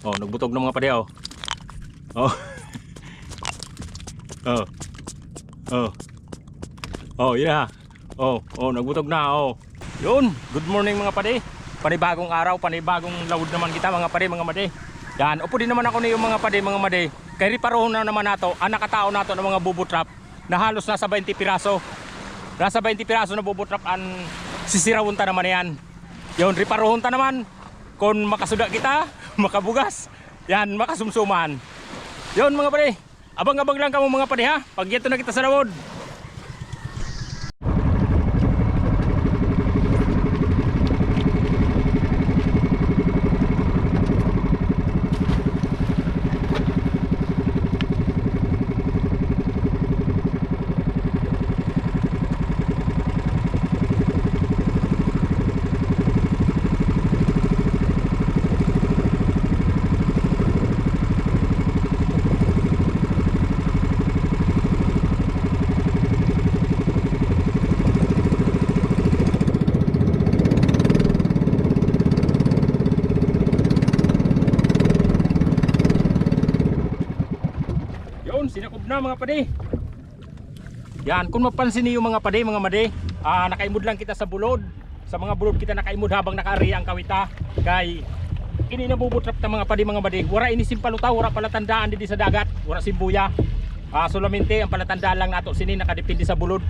Oh, nagbutog ng mga pade oh. Oh. Oh. Oh. Oh, yeah. Oh, nagbutog na oh. Yun, good morning mga pade. Panibagong araw, panibagong load naman kita mga pade, mga made. Yan, upo din naman ako ni yung mga pade, mga made. Kay riparohon na naman nato, ang nakatao nato ng mga bubutrap na halos nasa 20 piraso. Nasa 20 piraso na bubutrap ang sisirawon ta naman yan. Yun, riparohon ta naman. Kung makasuda kita, makabugas. Yan, makasumsuman. Yun mga pade, abang-abang lang kamo mga pade ha. Pag ito na kita sa lawod. Sinakob na mga pade. Yan, kung mapansin niyo mga pade, mga made, nakaimod lang kita sa bulod. Sa mga bulod kita nakaimod habang nakaari ang kawita. Kay ini nabubutrap ta mga pade, mga made. Wala ini simpalutaw, wala palatandaan didi sa dagat, wala simbuya. Solamente ang palatandaan lang nato sini nakadepende sa bulod.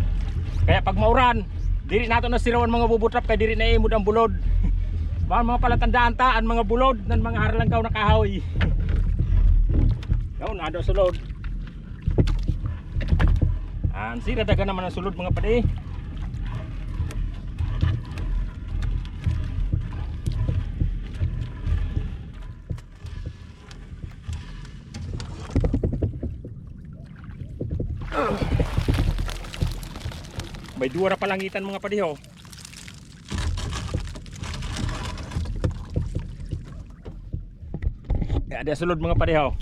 Kaya pag mauran, diri nato na sirawan mga bubutrap kay diri na imod ang bulod. Mga palatandaan ta ang mga bulod nan mga harlangkaw na kahoy. Yaw nado sulod. Sira daga naman ang sulod mga pade. May duwa na palangitan mga pade ho. Ada sulod mga pade ho.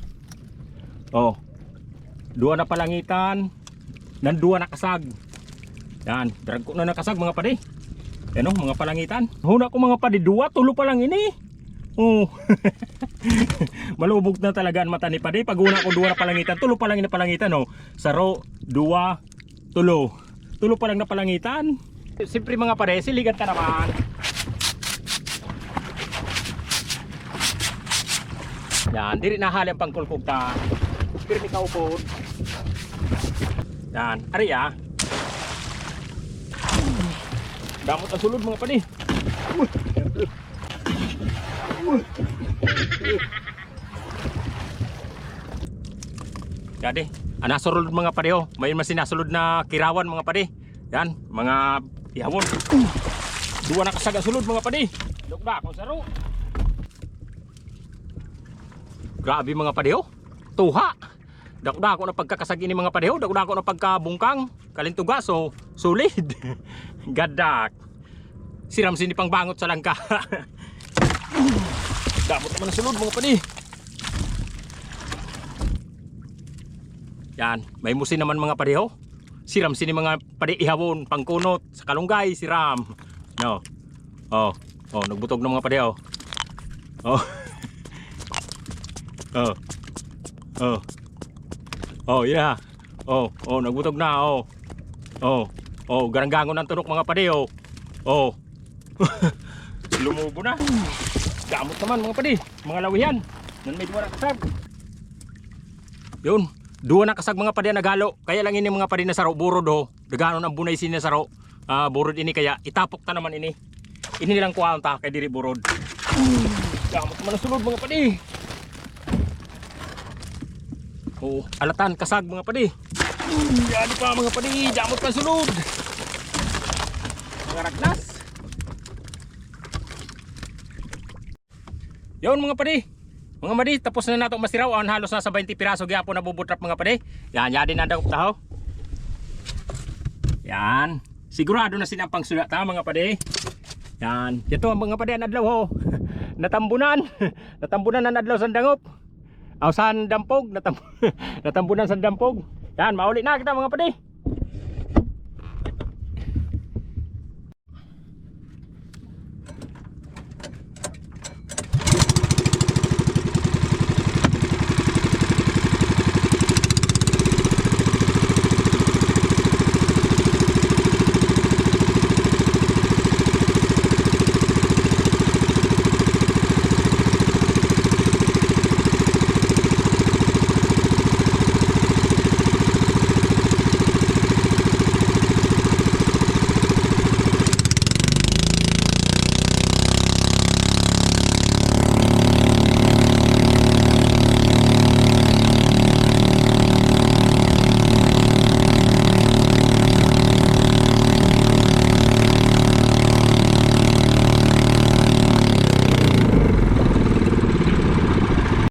Oh. Duwa na palangitan. Nandua nakasag. Yan, drag ko na nakasag mga pade. Yan o, mga palangitan. Huna ko mga pade, dua, tulo pa lang ini. Oh. Malubog na talaga ang mata ni pade. Pag una ko dua na palangitan, tulo pa lang na palangitan oh. Saro, dua, tulo. Tulo pa lang na palangitan. Siyempre mga pade, siligan ka naman. Yan, diri na hali ang pangkulkog ta. Pero di ka upod. Yan, ari damot ang sulod mga pade. Jadi, nasulod mga pade oh. May sinasulod na kirawan mga pade. Yan, mga ihawon. Duwa na kasaga sulod mga pade. Dugda ko saro. Grabe mga pade oh. Tuha. Dakuda ako na pagkakasagi ni mga padeho, dakuda ako na pagkabungkang kalintuga, so solid. Gadak. Siram sini pang bangot sa langka. Damot naman ang sulod mga pade. Yan, may musin naman mga padeho. Siram sini mga pade ihawon, pangkunot sa kalunggay, siram. No. Oh, nagbutog ng mga padeho. Oh. Oh yeah. Nagbutog na oh. Garanggangon ng tunok mga pade oh. Lumubo na. Gamot naman mga pade, mga lawihan. Nan may duwa na kasag. Yun, duwa na kasag mga pade nagalo. Kaya lang ini mga pade na saro burod ho. Daganon ang bunay sin na saro. Burod ini kaya itapok ta naman ini. Ini nilang kuhaan ta kay diri burod. Gamot naman ang sulod mga pade. Alatan kasag mga pade. Yan pa mga pade, damot pa sulod. Mga ragnas. Yun mga pade. Mga madi, tapos na nato masiraw. Ang halos na sa 20 piraso gyapon na bubutrap mga pade. Yan, yadi na daw taho. Yan. Sigurado na sinampang sulat ta mga pade. Yan. Ito ang mga pade ang adlaw ho. Natambunan. Natambunan ang adlaw sa dangop. San dampog, natambunan sa dampog. Yan, mauli na kita mga pade.